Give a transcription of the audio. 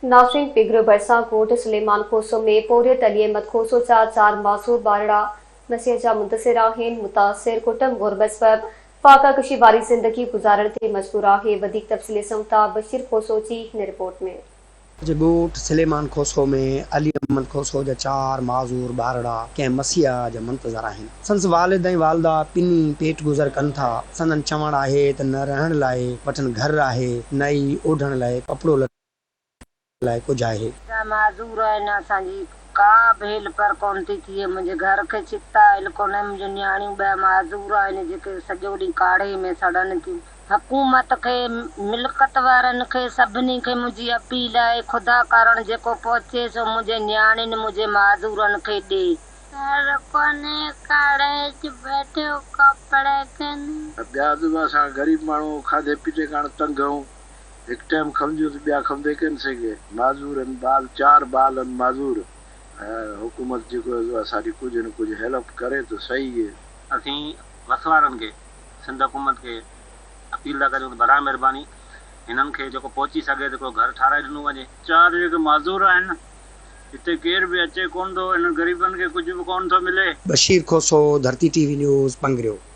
नाज़रीन, पिगरो भरसा कोट सुलेमान खोसो में पोरियत अली अहमद खोसो जा 4 मासूर बारड़ा मसीह जा मुंतसिर आहिनि। मुतासिर कुटुंब गुरबत सबब फाका कशी वारी जिंदगी गुजारण ते मजबूर आहे। वधीक तफ़सील ॾिसूं बशीर खोसो जी हिन रिपोर्ट में। ॻोठ सुलेमान खोसो में अली अहमद खोसो जा 4 माज़ूर ॿारड़ा कंहिं मसीहा जा मुंतज़र आहिनि। संस वालिद ऐं वालदा पिनी पेट गुज़र कनि था। संदन चवण आहे त न रहण लाइ वठनि घर आहे, न ई ओढ़ण लाइ कपिड़ो लाइ कुझु आहे। माज़ूर आहिनि, असांजी का बि हेल्प कोन थी थिए। मुंहिंजे घर खे छिता आयल कोन्हे। मुंहिंजूं नियाणियूं ॿ माज़ूर आहिनि जेके सॼो ॾींहुं काढ़े में सड़नि थियूं। हुकूमत खे, मिल्कत वारनि खे, सभिनी खे मुंहिंजी अपील आहे, ख़ुदा करण जेको पहुचे सो मुंहिंजे नियाणियुनि मुंहिंजे माज़ूरनि खे ॾे। घर कोन्हे, काढ़े च बैठो कपिड़े के ॿिया बि असां ग़रीब माण्हू खाधे पीते काण तंग आहियूं। हिकु टाइम खमजूं त ॿिया खमदे कोन सघे। माज़ूर आहिनि बाल, 4 बाल आहिनि माज़ूर। हुकूमत जेको असांजी कुझु न कुझु हेल्प करे त सही आहे। असीं वसवारनि खे, सिंध हुकूमत खे अपील था करियूं त बराए महिरबानी हिननि खे जेको पहुची सघे त को घर ठाराए ॾिनो वञे। 4 जेके माज़ूर आहिनि, हिते केर बि अचे कोन थो, हिन ग़रीबनि खे कुझु बि कोन थो मिले। बशीर खोसो, धरती टीवी न्यूज़, पंगरियो।